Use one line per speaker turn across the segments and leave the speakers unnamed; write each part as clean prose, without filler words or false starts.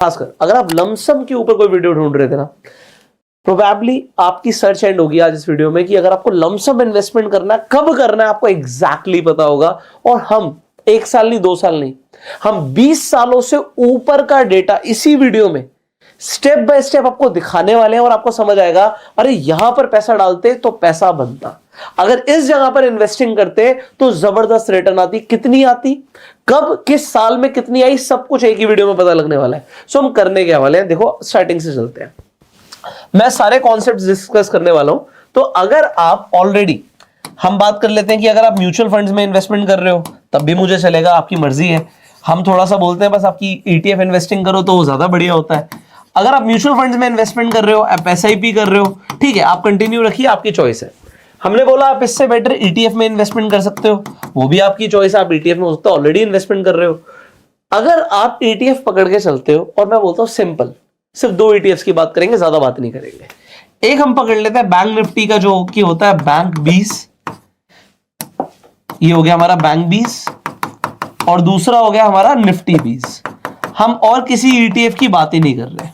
खासकर अगर आप लमसम के ऊपर कोई वीडियो ढूंढ रहे थे ना, प्रोबेबली आपकी सर्च एंड होगी आज इस वीडियो में कि अगर आपको लमसम इन्वेस्टमेंट करना है, कब करना है आपको एग्जैक्टली पता होगा। और हम 1 साल नहीं 2 साल नहीं, हम 20 सालों से ऊपर का डेटा इसी वीडियो में स्टेप बाय स्टेप आपको दिखाने वाले हैं और आपको समझ आएगा अरे यहां पर पैसा डालते तो पैसा बनता, अगर इस जगह पर इन्वेस्टिंग करते तो जबरदस्त रिटर्न आती। कितनी आती, कब, किस साल में कितनी आई, सब कुछ एक ही वीडियो में पता लगने वाला है। सो हम करने के वाले हैं, देखो स्टार्टिंग से चलते हैं। मैं सारे कॉन्सेप्ट्स डिस्कस करने वाला हूं। तो अगर आप ऑलरेडी, हम बात कर लेते हैं कि अगर आप म्यूचुअल फंड्स में इन्वेस्टमेंट कर रहे हो तब भी मुझे चलेगा, आपकी मर्जी है। हम थोड़ा सा बोलते हैं बस आपकी ETF इन्वेस्टिंग करो तो ज्यादा बढ़िया होता है। अगर आप म्यूचुअल फंड्स में इन्वेस्टमेंट कर रहे हो, आप SIP कर रहे हो, ठीक है, आप कंटिन्यू रखिए, आपकी चॉइस है। हमने बोला आप इससे बेटर ETF में इन्वेस्टमेंट कर सकते हो, वो भी आपकी चॉइस है। आप ETF में हो सकता है ऑलरेडी इन्वेस्टमेंट कर रहे हो। अगर आप ETF पकड़ के चलते हो, और मैं बोलता हूं सिंपल, सिर्फ 2 ETFs की बात करेंगे, ज्यादा बात नहीं करेंगे। एक हम पकड़ लेते हैं बैंक निफ्टी का जो कि होता है बैंक 20, ये हो गया हमारा बैंक 20, और दूसरा हो गया हमारा निफ्टी 20। हम और किसी ETF की बात ही नहीं कर रहे।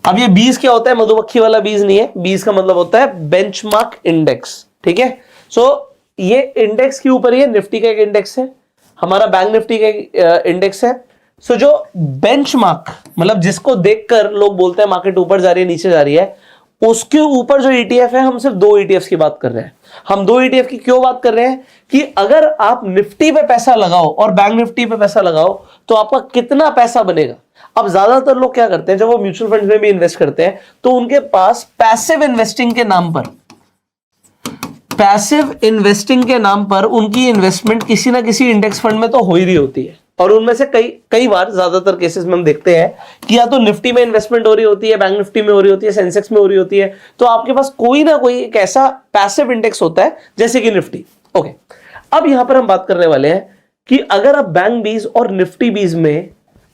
अब ये 20 क्या होता है, मधुमक्खी वाला 20 नहीं है, 20 का मतलब होता है बेंचमार्क इंडेक्स, ठीक है। सो ये इंडेक्स के ऊपर ही है, निफ्टी का एक इंडेक्स है, हमारा बैंक निफ्टी का इंडेक्स है। सो जो बेंचमार्क मतलब जिसको देखकर लोग बोलते हैं मार्केट ऊपर जा रही है नीचे जा रही है, उसके ऊपर जो ETF है, हम सिर्फ 2 ETFs की बात कर रहे हैं। हम 2 ETF की क्यों बात कर रहे हैं कि अगर आप निफ्टी पे पैसा लगाओ और बैंक निफ्टी पे पैसा लगाओ तो आपका कितना पैसा बनेगा। अब ज्यादातर लोग क्या करते हैं, जब वो म्यूचुअल फंड में भी इन्वेस्ट करते हैं तो उनके पास पैसिव इन्वेस्टिंग के नाम पर उनकी इन्वेस्टमेंट किसी ना किसी इंडेक्स फंड में तो हो ही रही होती है। और उनमें से कई बार, ज्यादातर केसेस में हम देखते हैं कि या तो निफ्टी में इन्वेस्टमेंट हो रही होती है, बैंक निफ्टी में हो रही होती है, सेंसेक्स में हो रही होती है, तो आपके पास कोई ना कोई एक ऐसा पैसिव इंडेक्स होता है जैसे कि निफ्टी। ओके, अब यहां पर हम बात करने वाले हैं कि अगर आप बैंक 20 और निफ्टी 20 में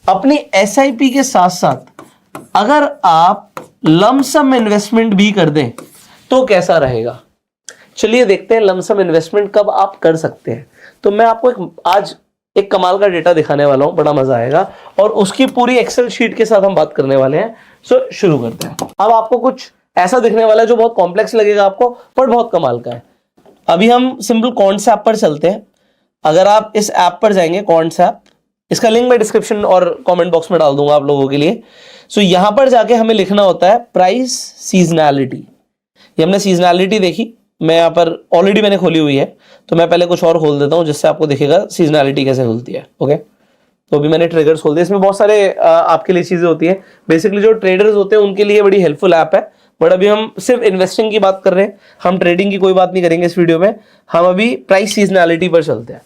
अपनी SIP के साथ साथ अगर आप लमसम इन्वेस्टमेंट भी कर दें तो कैसा रहेगा। चलिए देखते हैं लमसम इन्वेस्टमेंट कब आप कर सकते हैं। तो मैं आपको आज एक कमाल का डेटा दिखाने वाला हूं, बड़ा मजा आएगा, और उसकी पूरी एक्सेल शीट के साथ हम बात करने वाले हैं। सो शुरू करते हैं। अब आपको कुछ ऐसा दिखने वाला है जो बहुत कॉम्प्लेक्स लगेगा आपको, पर बहुत कमाल का है। अभी हम सिंपल कॉन्ट्स ऐप पर चलते हैं। अगर आप इस ऐप पर जाएंगे, कॉन्ट्स ऐप, इसका लिंक मैं डिस्क्रिप्शन और कमेंट बॉक्स में डाल दूंगा आप लोगों के लिए। सो यहां पर जाके हमें लिखना होता है प्राइस सीजनैलिटी। ये हमने सीजनैलिटी देखी, मैं यहाँ पर ऑलरेडी मैंने खोली हुई है, तो मैं पहले कुछ और खोल देता हूँ जिससे आपको दिखेगा सीजनैलिटी कैसे खुलती है। ओके, तो अभी मैंने ट्रिगर्स खोल दिए। इसमें बहुत सारे आपके लिए चीजें होती है। बेसिकली जो ट्रेडर्स होते हैं उनके लिए बड़ी हेल्पफुल ऐप है, बट अभी हम सिर्फ इन्वेस्टिंग की बात कर रहे हैं, हम ट्रेडिंग की कोई बात नहीं करेंगे इस वीडियो में। हम अभी प्राइस सीजनैलिटी पर चलते हैं।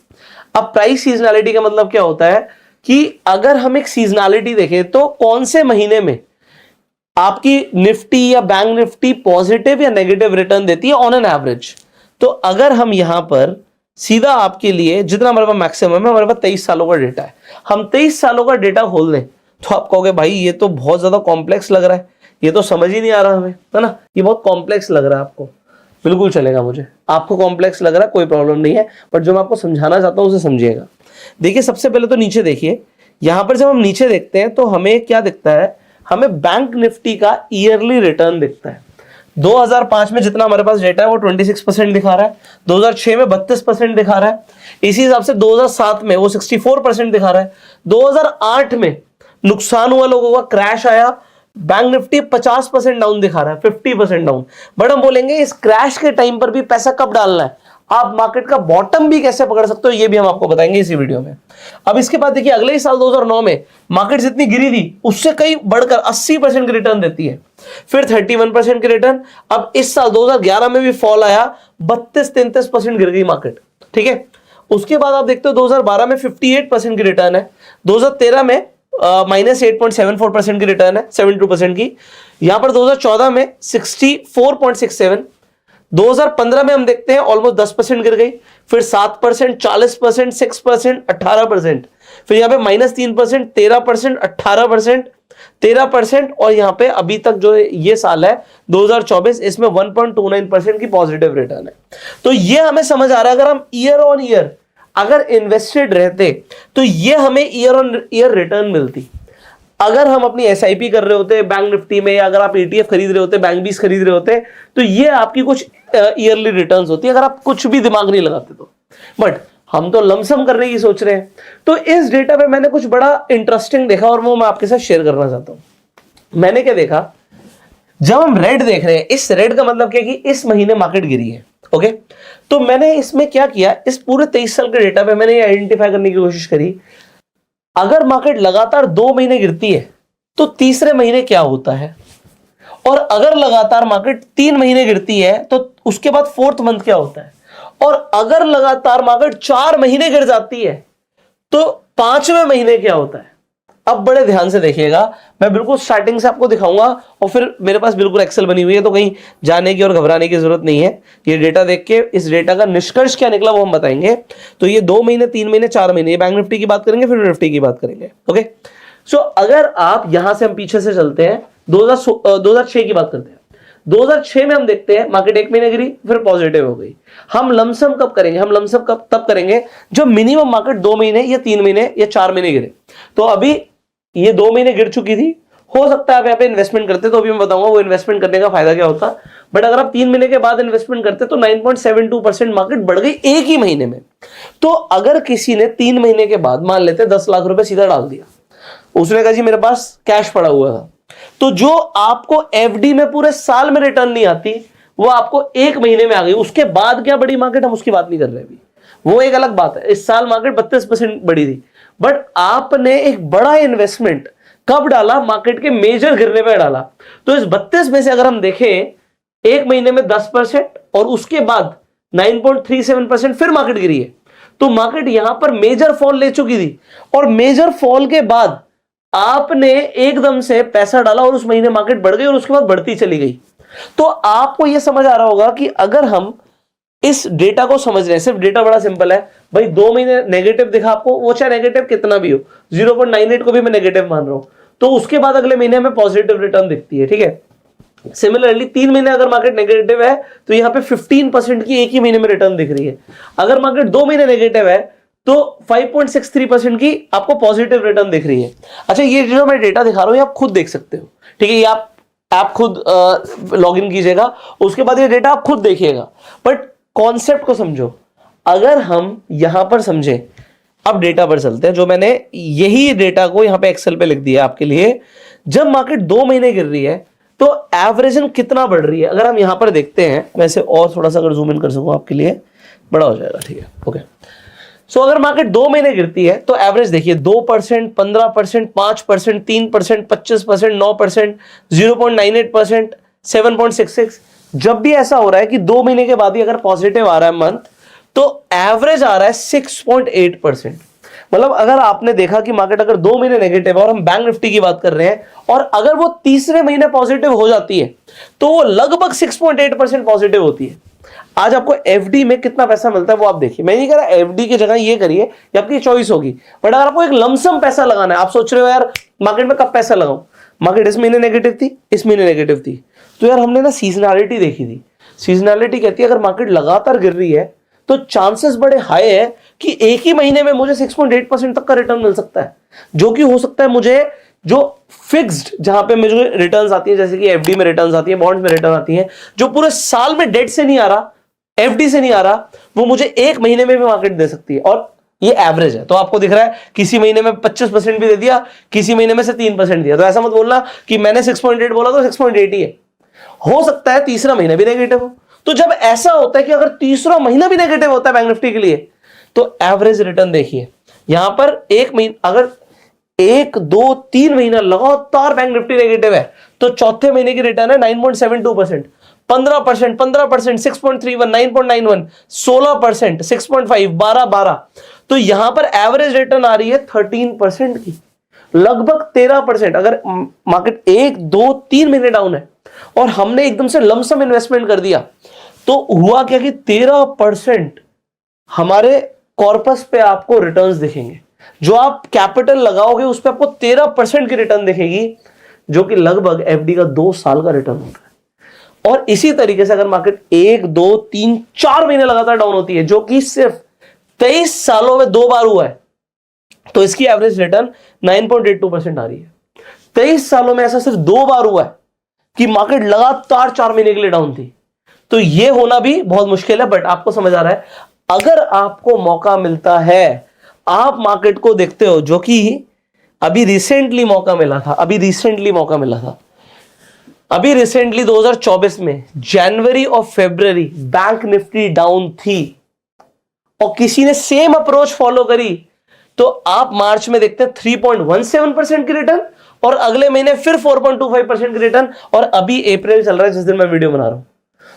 अब प्राइस सीजनैलिटी का मतलब क्या होता है कि अगर हम एक सीजनैलिटी देखें तो कौन से महीने में आपकी निफ्टी या बैंक निफ्टी पॉजिटिव या नेगेटिव रिटर्न देती है ऑन एन एवरेज। तो अगर हम यहां पर सीधा आपके लिए, जितना हमारे पास मैक्सिमम है, हमारे पास 23 सालों का डेटा है, हम 23 सालों का डेटा खोल लें तो आप कहोगे भाई ये तो बहुत ज्यादा कॉम्प्लेक्स लग रहा है, ये तो समझ ही नहीं आ रहा हमें, है ना, ये बहुत कॉम्प्लेक्स लग रहा है आपको। बिल्कुल चलेगा, मुझे आपको कॉम्प्लेक्स लग रहा है कोई प्रॉब्लम नहीं है, बट जो मैं आपको समझाना चाहता हूं उसे समझिएगा। देखिए सबसे पहले तो नीचे देखिए, यहां पर जब हम नीचे देखते हैं तो हमें क्या दिखता है, हमें बैंक निफ्टी का ईयरली रिटर्न दिखता है। 2005 में जितना हमारे पास डेटा है वो 26% दिखा रहा है, 2006 में 32% दिखा रहा है, इसी हिसाब से 2007 में वो 64% दिखा रहा है, 2008 में नुकसान हुआ, लोगों का क्रैश आया, बैंक निफ्टी 50% डाउन दिखा रहा है, 50% डाउन। बट हम बोलेंगे इस क्रैश के टाइम पर भी पैसा कब डालना है, आप मार्केट का बॉटम भी कैसे पकड़ सकते हो, ये भी हम आपको बताएंगे इसी वीडियो में। अब इसके बाद देखिए अगले ही साल 2009 में मार्केट जितनी गिरी थी उससे कई बढ़कर 80% की रिटर्न देती है, फिर 31% की रिटर्न। अब इस साल 2011 में भी फॉल आया, 32-33% गिर गई मार्केट, ठीक है। उसके बाद आप देखते हो 2012 में 58% की रिटर्न है, 2013 में -8.74% की रिटर्न है, 72% की। यहां पर 2014 में 64.67, 2015 में हम देखते हैं ऑलमोस्ट 10% गिर गई, फिर 7%, 40%, 6%, 18%, फिर यहाँ पे -3%, 13%, 18%, 13%, और यहाँ पे अभी तक जो ये साल है 2024, इसमें 1.29% की पॉजिटिव रिटर्न है। तो ये हमें समझ आ रहा है अगर हम ईयर ऑन ईयर अगर इन्वेस्टेड रहते तो ये हमें ईयर ऑन ईयर रिटर्न मिलती। अगर हम अपनी एसआईपी कर रहे होते बैंक निफ्टी में, या अगर आप ईटीएफ खरीद रहे होते, बैंक बीस खरीद रहे होते, तो ये आपकी कुछ ईयरली रिटर्न्स होती है अगर आप कुछ भी दिमाग नहीं लगाते तो। बट हम तो लमसम करने की सोच रहे हैं। तो इस डेटा पे मैंने कुछ बड़ा इंटरेस्टिंग देखा और वो मैं आपके साथ शेयर करना चाहता हूं। मैंने क्या देखा, जब हम रेड देख रहे हैं, इस रेड का मतलब क्या कि इस महीने मार्केट गिरी है, ओके। तो मैंने इसमें क्या किया, इस पूरे 23 साल के डेटा पे मैंने ये आइडेंटिफाई करने की कोशिश करी, अगर मार्केट लगातार 2 महीने गिरती है तो तीसरे महीने क्या होता है, और अगर लगातार मार्केट 3 महीने गिरती है तो उसके बाद फोर्थ मंथ क्या होता है, और अगर लगातार मार्केट 4 महीने गिर जाती है तो 5वें महीने क्या होता है। अब बड़े ध्यान से देखिएगा, मैं बिल्कुल स्टार्टिंग से आपको दिखाऊंगा, और फिर मेरे पास बिल्कुल एक्सेल बनी हुई है, तो कहीं जाने की और घबराने की जरूरत नहीं है। ये डेटा देख के इस डेटा का निष्कर्ष क्या निकला वो हम बताएंगे। तो ये 2 महीने, 3 महीने, 4 महीने, ये बैंक निफ्टी की बात करेंगे, फिर निफ्टी की बात करेंगे, ओके। सो अगर आप यहां से हम पीछे से चलते हैं, 2006 की बात करते हैं। 2006 में हम देखते हैं मार्केट 1 महीने गिरी, फिर पॉजिटिव हो गई। हम लमसम कब करेंगे, हम लमसम कब तब करेंगे जब मिनिमम मार्केट 2 महीने या 3 महीने या 4 महीने गिरे। तो अभी ये 2 महीने गिर चुकी थी, हो सकता है आप यहाँ पे इन्वेस्टमेंट करते, तो अभी मैं बताऊंगा वो इन्वेस्टमेंट करने का फायदा क्या होता। बट अगर आप 3 महीने के बाद इन्वेस्टमेंट करते तो 9.72% मार्केट बढ़ गई एक ही महीने में। तो अगर किसी ने 3 महीने के बाद मान लेते 10 लाख रुपए सीधा डाल दिया, उसने कहा जी मेरे पास कैश पड़ा हुआ था, तो जो आपको एफडी में पूरे साल में रिटर्न नहीं आती वो आपको एक महीने में आ गई। उसके बाद क्या बड़ी मार्केट, हम उसकी बात नहीं कर रहे अभी, वो एक अलग बात है। इस साल मार्केट 32% बढ़ी थी, बट आपने एक बड़ा इन्वेस्टमेंट कब डाला, मार्केट के मेजर गिरने पे डाला। तो इस 32 में से अगर हम देखें, एक महीने में 10% और उसके बाद 9.37% फिर मार्केट गिरी है। तो मार्केट यहां पर मेजर फॉल ले चुकी थी, और मेजर फॉल के बाद आपने एकदम से पैसा डाला और उस महीने मार्केट बढ़ गई और उसके बाद बढ़ती चली गई। तो आपको यह समझ आ रहा होगा कि अगर हम इस डेटा को समझ रहे हैं, सिर्फ डेटा बड़ा सिंपल है भाई, 2 महीने नेगेटिव दिखा आपको, वो चाहे नेगेटिव कितना भी हो, 0.98 को भी मैं नेगेटिव मान रहा हूं, तो उसके बाद अगले महीने में पॉजिटिव रिटर्न दिखती है, ठीक है। सिमिलरली 3 महीने अगर मार्केट नेगेटिव है तो यहां पे 15% की एक ही महीने में रिटर्न दिख रही है। अगर मार्केट 2 महीने नेगेटिव है तो 5.63% की आपको पॉजिटिव रिटर्न दिख रही है। अच्छा, ये जो मैं डेटा दिखा रहा हूं आप खुद देख सकते हो, ठीक है। ये आप खुद लॉग इन कीजिएगा, उसके बाद ये डेटा आप खुद देखिएगा, बट कॉन्सेप्ट को समझो। अगर हम यहां पर समझे, अब डेटा पर चलते हैं, जो मैंने यही डेटा को यहां पे एक्सेल पे लिख दिया आपके लिए। जब मार्केट 2 महीने गिर रही है तो एवरेजन कितना बढ़ रही है, अगर हम यहां पर देखते हैं, वैसे और थोड़ा सा अगर जूम इन कर सकूं आपके लिए बड़ा हो जाएगा, ठीक है, ओके। सो अगर मार्केट 2 महीने गिरती है तो एवरेज देखिए 2%, 15%, 5%, 3%, 25%, 9%, 0.98%, 7.66। जब भी ऐसा हो रहा है कि 2 महीने के बाद ही अगर पॉजिटिव आ रहा है मंथ, तो एवरेज आ रहा है 6.8%। मतलब अगर आपने देखा कि मार्केट अगर 2 महीने नेगेटिव है, और हम बैंक निफ्टी की बात कर रहे हैं, और अगर वो तीसरे महीने पॉजिटिव हो जाती है तो वो लगभग 6.8% पॉजिटिव होती है। आज आपको एफडी में कितना पैसा मिलता है वो आप देखिए। मैं नहीं कह रहा एफडी की जगह ये करिए, ये आपकी चॉइस होगी, बट अगर आपको एक लमसम पैसा लगाना है, आप सोच रहे हो यार मार्केट में कब पैसा लगाऊं, मार्केट इस महीने नेगेटिव थी, इस महीने नेगेटिव थी, तो यार हमने ना सीजनैलिटी देखी थी। सीजनैलिटी कहती है अगर मार्केट लगातार गिर रही है तो चांसेस बड़े हाई है कि एक ही महीने में मुझे 6.8% तक का रिटर्न मिल सकता है, जो कि हो सकता है मुझे जो फिक्स्ड, जहां पे मुझे रिटर्न्स आती है, जैसे कि एफडी में रिटर्न्स आती है, बॉन्ड्स में रिटर्न आती है, जो पूरे साल में डेट से नहीं आ रहा, एफडी से नहीं आ रहा, वो मुझे एक महीने में भी मार्केट दे सकती है। और ये एवरेज है, तो आपको दिख रहा है किसी महीने में 25% भी दे दिया, किसी महीने में से 3% दिया। तो ऐसा मत बोलना कि मैंने 6.8 बोला तो 6.8 ही है, हो सकता है तीसरा महीना भी नेगेटिव हो। तो जब ऐसा होता है कि अगर तीसरा महीना भी नेगेटिव होता है बैंक निफ्टी के लिए, तो एवरेज रिटर्न देखिए यहां पर एक महीना, अगर 1, 2, 3 महीना लगातार बैंक निफ्टी नेगेटिव है तो चौथे महीने की रिटर्न है 9.72%, 15%, 15%, 6.31, 9.91, 16%, 6.5, 12, तो यहां पर एवरेज रिटर्न आ रही है 13% की, लगभग 13%। अगर मार्केट 1, 2, 3 महीने डाउन है और हमने एकदम से लमसम इन्वेस्टमेंट कर दिया, तो हुआ क्या कि 13% हमारे कॉर्पस पे आपको रिटर्न्स दिखेंगे। जो आप कैपिटल लगाओगे उस पे आपको 13% की रिटर्न दिखेगी, जो कि लगभग एफडी का 2 साल का रिटर्न होता है। और इसी तरीके से अगर मार्केट 1, 2, 3, 4 महीने लगातार डाउन होती है, जो कि सिर्फ 23 सालों में 2 बार हुआ है, तो इसकी एवरेज रिटर्न 9.82% आ रही है। 23 सालों में ऐसा सिर्फ 2 बार हुआ है कि मार्केट लगातार 4 महीने के लिए डाउन थी। तो ये होना भी बहुत मुश्किल है, बट आपको समझ आ रहा है। अगर आपको मौका मिलता है, आप मार्केट को देखते हो, जो कि अभी रिसेंटली मौका मिला था, अभी रिसेंटली 2024 में जनवरी और फरवरी बैंक निफ्टी डाउन थी और किसी ने सेम अप्रोच फॉलो करी, तो आप मार्च में देखते हैं 3.17% की रिटर्न और अगले महीने फिर 4.25% की रिटर्न, और अभी अप्रैल चल रहा है जिस दिन मैं वीडियो बना रहा हूं।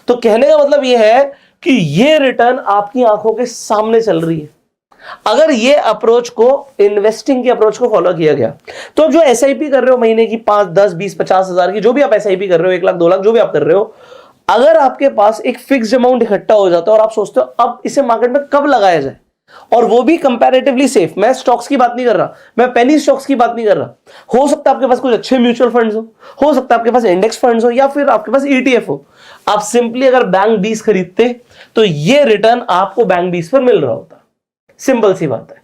तो कहने का मतलब यह है कि यह रिटर्न आपकी आंखों के सामने चल रही है अगर ये अप्रोच को, इन्वेस्टिंग की अप्रोच को फॉलो किया गया। तो जो एसआईपी कर रहे हो महीने की 5, 10, 20, 50 हजार की, जो भी आप एसआईपी कर रहे हो, 1 लाख 2 लाख जो भी आप कर रहे हो, अगर आपके पास एक फिक्स्ड अमाउंट इकट्ठा हो जाता है और आप सोचते हो अब इसे मार्केट में कब लगाया जाए, और वो भी कंपैरेटिवली सेफ, मैं स्टॉक्स की बात नहीं कर रहा, मैं पेनी स्टॉक्स की बात नहीं कर रहा, हो सकता है आपके पास कुछ अच्छे म्यूचुअल फंड्स हो सकता है आपके पास इंडेक्स फंड्स हो, या फिर आपके पास ईटीएफ हो, आप सिंपली अगर बैंक 20 खरीदते तो ये रिटर्न आपको बैंक 20 पर मिल रहा होता। सिंपल सी बात है।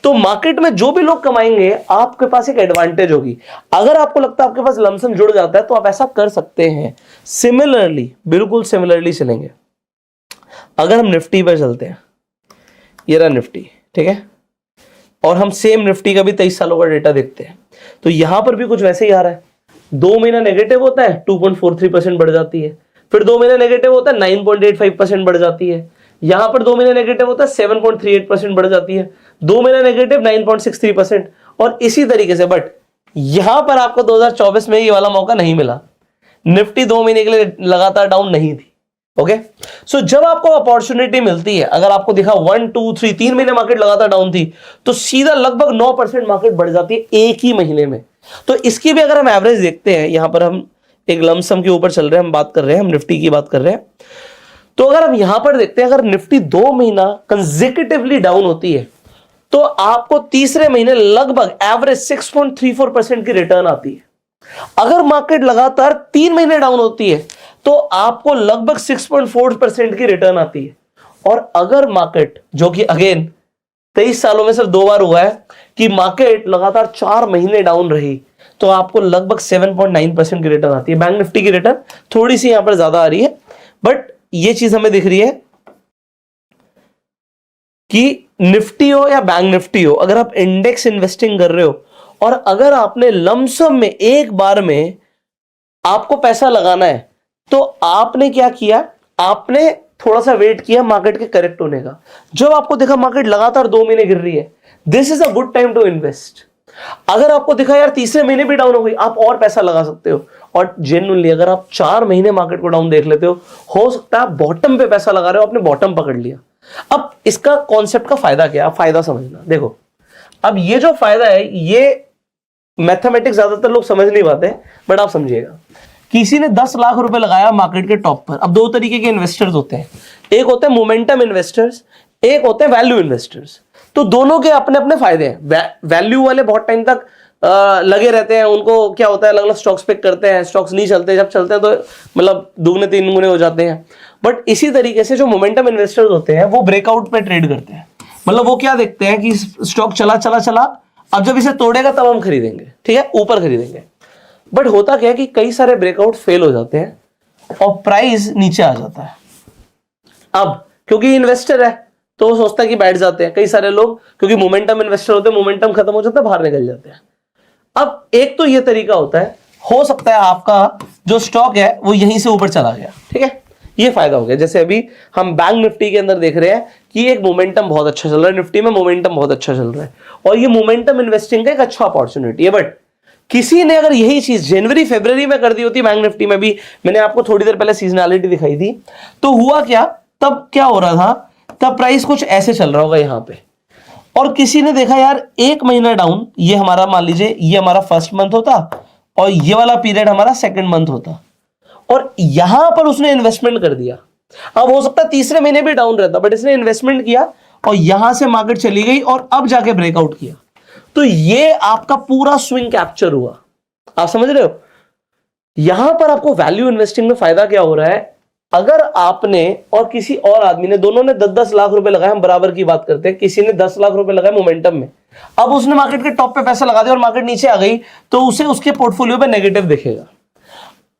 तो मार्केट में जो भी लोग कमाएंगे, आपके पास एक एडवांटेज होगी। अगर आपको लगता है आपके पास लमसम जुड़ जाता है तो आप ऐसा कर सकते हैं। सिमिलरली, बिल्कुल सिमिलरली चलेंगे। अगर हम निफ्टी पर चलते हैं, ये रहा निफ्टी, ठीक है, और हम सेम निफ्टी का भी 23 सालों का डेटा देखते हैं, तो यहां पर भी कुछ वैसे ही आ रहा है। 2 महीना नेगेटिव होता है, 2.43% बढ़ जाती है, फिर 2 महीना नेगेटिव होता है, 9.85% बढ़ जाती है, यहां पर 2 महीने नेगेटिव होता है, 7.38% बढ़ जाती है, 2 महीने नेगेटिव 9.63%, और इसी तरीके से। बट यहां पर आपको 2024 में ये वाला मौका नहीं मिला। निफ्टी 2 महीने के लिए लगातार डाउन नहीं थी। ओके, सो जब आपको अपॉर्चुनिटी मिलती है, अगर आपको दिखा 1, 2, 3 3 महीने मार्केट लगातार डाउन थी, तो सीधा लगभग 9% मार्केट बढ़ जाती है एक ही महीने में। तो इसकी भी अगर हम एवरेज देखते हैं, यहां पर हम एक लमसम के ऊपर चल रहे हैं, हम बात कर रहे हैं, हम निफ्टी की बात कर रहे हैं। तो अगर हम यहां पर देखते हैं, अगर निफ्टी 2 महीना कंसेक्यूटिवली डाउन होती है, तो आपको तीसरे महीने लगभग एवरेज 6.34% की रिटर्न आती है। अगर मार्केट लगातार 3 महीने डाउन होती है, तो आपको लगभग 6.4% की रिटर्न आती है। और अगर मार्केट, जो कि अगेन 23 सालों में सिर्फ 2 बार हुआ है कि मार्केट लगातार 4 महीने डाउन रही, तो आपको लगभग 7.9% की रिटर्न आती है। बैंक निफ्टी की रिटर्न थोड़ी सी यहां पर ज्यादा आ रही है, बट ये चीज हमें दिख रही है कि निफ्टी हो या बैंक निफ्टी हो, अगर आप इंडेक्स इन्वेस्टिंग कर रहे हो और अगर आपने लमसम में एक बार में आपको पैसा लगाना है, तो आपने क्या किया, आपने थोड़ा सा वेट किया मार्केट के करेक्ट होने का। जब आपको देखा मार्केट लगातार 2 महीने गिर रही है, this is a good time to invest. अगर आपको दिखा यार तीसरे महीने भी डाउन हो गई, आप और पैसा लगा सकते हो। और जेन्युइनली अगर आप 4 महीने मार्केट को डाउन देख लेते हो सकता है बॉटम पे पैसा लगा रहे हो, आपने बॉटम पकड़ लिया। अब इसका कॉन्सेप्ट का फायदा क्या है, आप फायदा समझना। देखो, अब ये जो फायदा है, ये मैथमेटिक्स ज्यादातर लोग समझ नहीं पाते, बट आप समझिएगा। किसी ने 10 लाख रुपए लगाया मार्केट के टॉप पर। अब 2 तरीके के इन्वेस्टर्स होते हैं, एक होते हैं मोमेंटम इन्वेस्टर्स, एक होते हैं वैल्यू इन्वेस्टर्स। तो दोनों के अपने अपने फायदे हैं। वैल्यू वाले बहुत टाइम तक लगे रहते हैं, उनको क्या होता है, अलग अलग स्टॉक्स पिक करते हैं, स्टॉक्स नहीं चलते, जब चलते हैं तो मतलब दुगने 3 गुने हो जाते हैं। बट इसी तरीके से जो मोमेंटम इन्वेस्टर्स होते हैं, वो ब्रेकआउट पे ट्रेड करते हैं। मतलब वो क्या देखते हैं कि स्टॉक चला चला चला, अब जब इसे तोड़ेगा तब हम खरीदेंगे, ठीक है, ऊपर खरीदेंगे। बट होता क्या है कि कई सारे ब्रेकआउट फेल हो जाते हैं और प्राइस नीचे आ जाता है। अब क्योंकि इन्वेस्टर है तो वो सोचता है कि बैठ जाते हैं कई सारे लोग, क्योंकि मोमेंटम इन्वेस्टर होते हैं, मोमेंटम खत्म हो जाता है, बाहर निकल जाते हैं। अब एक तो ये तरीका होता है, हो सकता है आपका जो स्टॉक है वो यहीं से ऊपर चला गया, ठीक है, ये फायदा हो गया। जैसे अभी हम बैंक निफ्टी के अंदर देख रहे हैं कि एक मोमेंटम बहुत अच्छा चल रहा है, निफ्टी में मोमेंटम बहुत अच्छा चल रहा है, और ये मोमेंटम इन्वेस्टिंग का एक अच्छा अपॉर्चुनिटी है। बट किसी ने अगर यही चीज जनवरी फरवरी में कर दी होती, बैंक निफ्टी में भी, मैंने आपको थोड़ी देर पहले सीजनैलिटी दिखाई थी, तो हुआ क्या, तब क्या हो रहा था, तब प्राइस कुछ ऐसे चल रहा होगा यहां पे। और किसी ने देखा यार 1 महीना डाउन, ये हमारा मान लीजिए ये हमारा फर्स्ट मंथ होता और ये वाला पीरियड हमारा सेकंड मंथ होता, और यहां पर उसने इन्वेस्टमेंट कर दिया। अब हो सकता है तीसरे महीने भी डाउन रहता, बट इसने इन्वेस्टमेंट किया और यहां से मार्केट चली गई और अब जाके ब्रेकआउट किया, तो ये आपका पूरा स्विंग कैप्चर हुआ। आप समझ रहे हो, यहां पर आपको वैल्यू इन्वेस्टिंग में फायदा क्या हो रहा है, अगर आपने और किसी और आदमी ने, दोनों ने 10-10 लाख रुपए लगाए, हम बराबर की बात करते हैं, किसी ने 10 लाख रुपए लगाए मोमेंटम में, अब उसने मार्केट के टॉप पे पैसा लगा दिया और मार्केट नीचे आ गई, तो उसे उसके पोर्टफोलियो पे नेगेटिव दिखेगा।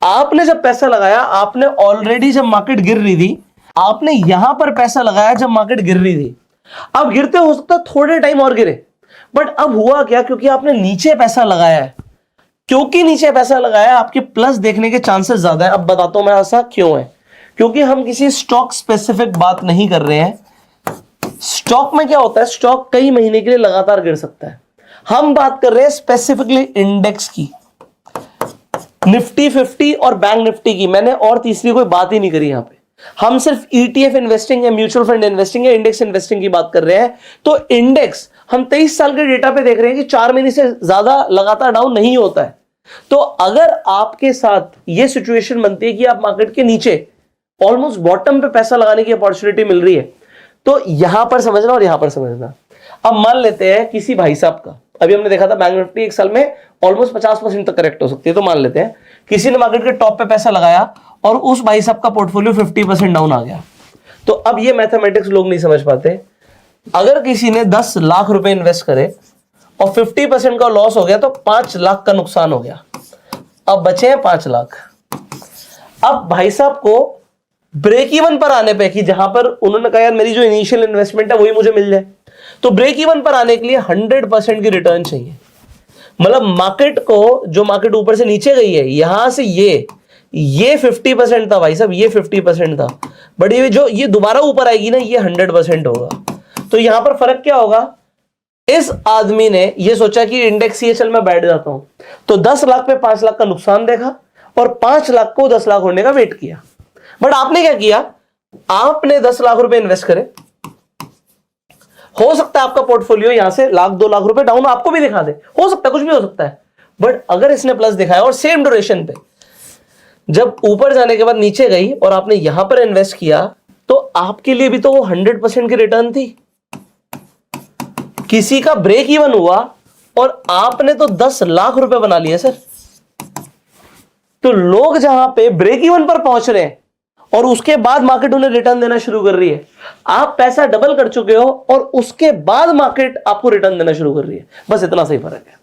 आपने जब पैसा लगाया, आपने ऑलरेडी जब मार्केट गिर रही थी, आपने यहां पर पैसा लगाया जब मार्केट गिर रही थी, अब गिरते हो सकता थोड़े टाइम और गिरे, बट अब हुआ क्या, क्योंकि आपने नीचे पैसा लगाया है, क्योंकि नीचे पैसा लगाया, आपके प्लस देखने के चांसेस ज्यादा है। अब बताता हूं मैं ऐसा क्यों है, क्योंकि हम किसी स्टॉक स्पेसिफिक बात नहीं कर रहे हैं। स्टॉक में क्या होता है, स्टॉक कई महीने के लिए लगातार गिर सकता है, हम बात कर रहे हैं स्पेसिफिकली इंडेक्स की, निफ्टी 50 और बैंक निफ्टी की। मैंने और तीसरी कोई बात ही नहीं करी यहां पे, हम सिर्फ ETF इन्वेस्टिंग या म्यूचुअल फंड इन्वेस्टिंग या इंडेक्स इन्वेस्टिंग की बात कर रहे हैं। तो इंडेक्स हम 23 साल के डेटा पे देख रहे हैं कि 4 महीने से ज्यादा लगातार डाउन नहीं होता है। तो अगर आपके साथ यह सिचुएशन बनती है कि आप मार्केट के नीचे ऑलमोस्ट बॉटम पे पैसा लगाने की अपॉर्चुनिटी मिल रही है, तो यहां पर समझना और यहां पर समझना। अब मान लेते हैं किसी भाई साहब का, अभी हमने देखा था बैंक निफ्टी एक साल में ऑलमोस्ट 50% तक करेक्ट हो सकती है, तो मान लेते हैं किसी ने मार्केट के टॉप पे पैसा लगाया और उस भाई साहब का पोर्टफोलियो 50% डाउन आ गया। तो अब ये मैथमेटिक्स लोग नहीं समझ पाते। अगर किसी ने 10 लाख रुपए इन्वेस्ट करे और 50% का लॉस हो गया, तो 5 लाख का नुकसान हो गया, अब बचे हैं 5 लाख। अब भाई साहब को ब्रेक इवन पर आने पे, कि जहां पर उन्होंने कहा यार मेरी जो इनिशियल इन्वेस्टमेंट है वही मुझे मिल जाए, तो ब्रेक इवन पर आने के लिए 100% की रिटर्न चाहिए। मतलब मार्केट को, जो मार्केट ऊपर से नीचे गई है, यहां से ये 50% था भाई साहब, ये 50% था, बट ये दोबारा ऊपर आएगी ना, ये 100% होगा। तो यहां पर फर्क क्या होगा, इस आदमी ने ये सोचा कि इंडेक्स ये चल मैं बैठ जाता हूं, तो 10 लाख पे 5 लाख का नुकसान देखा और 5 लाख को 10 लाख होने का वेट किया। बट आपने क्या किया, आपने 10 लाख रुपए इन्वेस्ट करे, हो सकता है आपका पोर्टफोलियो यहां से 1-2 लाख रुपए डाउन आपको भी दिखा दे, हो सकता है, कुछ भी हो सकता है। बट अगर इसने प्लस दिखाया और सेम ड्यूरेशन पे जब ऊपर जाने के बाद नीचे गई और आपने यहां पर इन्वेस्ट किया, तो आपके लिए भी तो वो 100% की रिटर्न थी। किसी का ब्रेक इवन हुआ और आपने तो 10 लाख रुपए बना लिए सर। तो लोग जहां पे ब्रेक इवन पर पहुंच रहे हैं और उसके बाद मार्केट उन्हें रिटर्न देना शुरू कर रही है, आप पैसा डबल कर चुके हो और उसके बाद मार्केट आपको रिटर्न देना शुरू कर रही है, बस इतना सही फर्क है।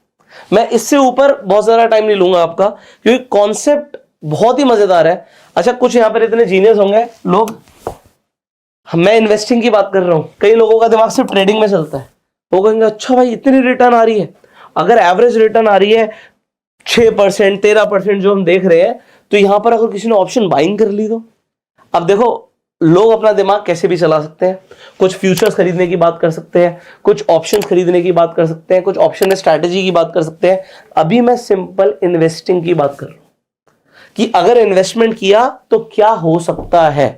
मैं इससे ऊपर बहुत ज्यादा टाइम नहीं लूंगा आपका, क्योंकि कॉन्सेप्ट बहुत ही मजेदार है। अच्छा, कुछ यहां पर इतने जीनियस होंगे लोग, मैं इन्वेस्टिंग की बात कर रहा हूं, कई लोगों का दिमाग सिर्फ ट्रेडिंग में चलता है, वो कहेंगे अच्छा भाई इतनी रिटर्न आ रही है, अगर एवरेज रिटर्न आ रही है 6%, 13% जो हम देख रहे हैं, तो यहां पर अगर किसी ने ऑप्शन बाइंग कर ली तो। अब देखो, लोग अपना दिमाग कैसे भी चला सकते हैं, कुछ फ्यूचर्स खरीदने की बात कर सकते हैं, कुछ ऑप्शन खरीदने की बात कर सकते हैं, कुछ ऑप्शन में स्ट्रैटेजी की बात कर सकते हैं। अभी मैं सिंपल इन्वेस्टिंग की बात कर रहा हूं कि अगर इन्वेस्टमेंट किया तो क्या हो सकता है।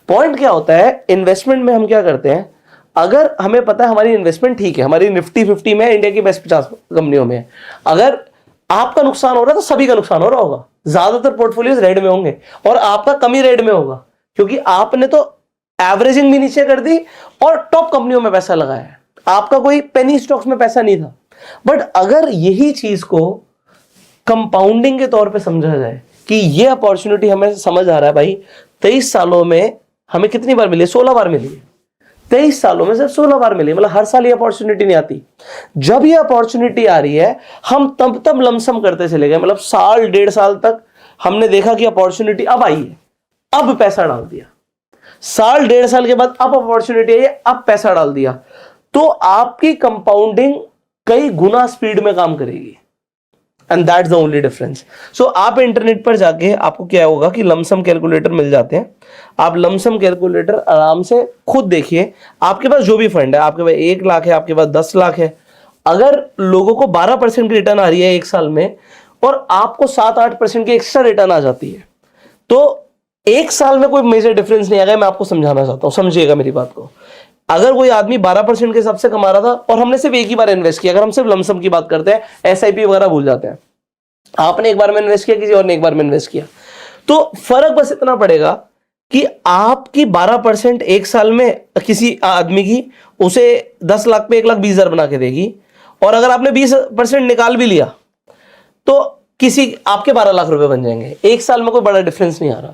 पॉइंट क्या होता है, इन्वेस्टमेंट में हम क्या करते हैं, अगर हमें पता है हमारी इन्वेस्टमेंट ठीक है, हमारी निफ्टी 50 में, इंडिया की बेस्ट 50 कंपनियों में, अगर आपका नुकसान हो रहा है तो सभी का नुकसान हो रहा होगा, ज्यादातर पोर्टफोलियोज रेड में होंगे और आपका कमी रेड में होगा, क्योंकि आपने तो एवरेजिंग भी नीचे कर दी और टॉप कंपनियों में पैसा लगाया है, आपका कोई पेनी स्टॉक्स में पैसा नहीं था। बट अगर यही चीज को कंपाउंडिंग के तौर पे समझा जाए कि ये अपॉर्चुनिटी हमें समझ आ रहा है भाई, 23 सालों में हमें कितनी बार मिली, 16 बार मिली है, 23 सालों में सिर्फ 16 बार मिली, मतलब हर साल ये अपॉर्चुनिटी नहीं आती। जब ये अपॉर्चुनिटी आ रही है, हम तब लमसम करते चले गए, मतलब साल 1.5 साल तक हमने देखा कि अपॉर्चुनिटी अब आई है, अब पैसा डाल दिया, साल 1.5 साल के बाद अब अपॉर्चुनिटी आई है, अब पैसा डाल दिया, तो आपकी कंपाउंडिंग कई गुना स्पीड में काम करेगी। And that's the only difference. So आप इंटरनेट पर जाके आपको क्या होगा कि लमसम कैलकुलेटर मिल जाते हैं, आप लमसम कैलकुलेटर आराम से खुद देखिए, आपके पास जो भी फंड है, आपके पास 1 लाख है, आपके पास 10 लाख है, अगर लोगों को 12% की रिटर्न आ रही है 1 साल में और आपको 7-8% की एक्स्ट्रा रिटर्न आ जाती है, तो 1 साल में कोई मेजर डिफरेंस नहीं आएगा। मैं आपको समझाना चाहता हूं, समझिएगा मेरी बात को। अगर कोई आदमी 12% के हिसाब से कमा रहा था और हमने सिर्फ एक ही बार इन्वेस्ट किया, अगर हम सिर्फ लमसम की बात करते हैं, SIP वगैरह भूल जाते हैं, आपने एक बार में इन्वेस्ट किया, किसी और ने एक बार में इन्वेस्ट किया, तो फर्क बस इतना पड़ेगा कि आपकी 12% 1 साल में किसी आदमी की उसे 10 लाख पे 1,20,000 बना के देगी, और अगर आपने 20% निकाल भी लिया तो किसी आपके 12 लाख रुपए बन जाएंगे, एक साल में कोई बड़ा डिफरेंस नहीं आ रहा,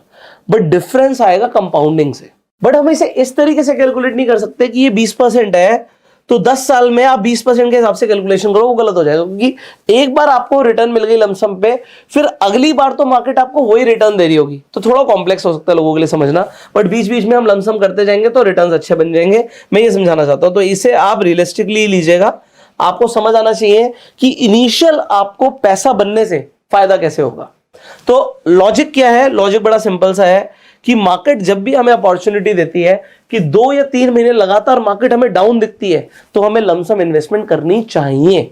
बट डिफरेंस आएगा कंपाउंडिंग से। बट हम इसे इस तरीके से कैलकुलेट नहीं कर सकते कि ये 20% है तो 10 साल में आप 20% के हिसाब से कैलकुलेशन करो, वो गलत हो जाएगा, क्योंकि एक बार आपको रिटर्न मिल गई लमसम पे, फिर अगली बार तो मार्केट आपको वही रिटर्न दे रही होगी, तो थोड़ा कॉम्प्लेक्स हो सकता है लोगों के लिए समझना, बट बीच बीच में हम लमसम करते जाएंगे तो रिटर्न अच्छे बन जाएंगे, मैं ये समझाना चाहता हूं। तो इसे आप रियलिस्टिकली लीजिएगा, आपको समझ आना चाहिए कि इनिशियल आपको पैसा बनने से फायदा कैसे होगा। तो लॉजिक क्या है, लॉजिक बड़ा सिंपल सा है कि मार्केट जब भी हमें अपॉर्चुनिटी देती है कि 2 या 3 महीने लगातार मार्केट हमें डाउन दिखती है, तो हमें लमसम इन्वेस्टमेंट करनी चाहिए।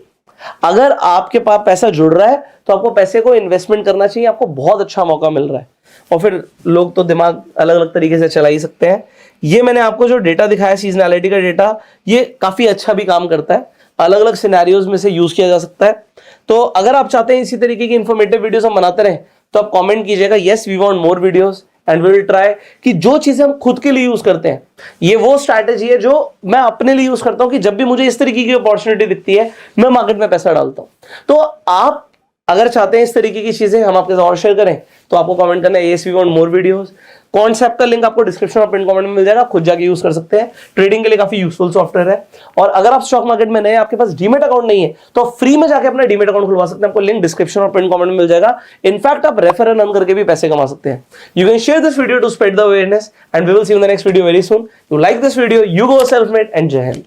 अगर आपके पास पैसा जुड़ रहा है तो आपको पैसे को इन्वेस्टमेंट करना चाहिए, आपको बहुत अच्छा मौका मिल रहा है। और फिर लोग तो दिमाग अलग अलग तरीके से चला ही सकते हैं। ये मैंने आपको जो डेटा दिखाया सीजनैलिटी का डेटा, ये काफी अच्छा भी काम करता है, अलग अलग सिनेरियोज में से यूज किया जा सकता है। तो अगर आप चाहते हैं इसी तरीके की इंफॉर्मेटिव वीडियोस हम बनाते रहें, तो आप कमेंट कीजिएगा yes we want more videos and we will try, कि जो चीजें हम खुद के लिए यूज करते हैं, ये वो स्ट्रैटेजी है जो मैं अपने लिए यूज करता हूं कि जब भी मुझे इस तरीके की अपॉर्चुनिटी दिखती है मैं मार्केट में पैसा डालता हूं। तो आप अगर चाहते हैं इस तरीके की चीजें हम आपके साथ और शेयर करें, तो आपको कमेंट करना है yes we want more videos. Concept का लिंक आपको डिस्क्रिप्शन और पिन कमेंट में मिल जाएगा, खुद जाके यूज कर सकते हैं, ट्रेडिंग के लिए काफी यूजफुल सॉफ्टवेयर है। और अगर आप स्टॉक मार्केट में नए, आपके पास डीमेट अकाउंट नहीं है, तो फ्री में जाके अपना डीमेट अकाउंट खुलवा सकते हैं, आपको लिंक डिस्क्रिप्शन और पिन कमेंट में मिल जाएगा। इनफैक्ट आप रेफर एंड अर्न करके भी पैसे कमा सकते हैं। You can share this video to spread the awareness and we will see you in the next video very soon. You like this video, you go self made and Jai Hind.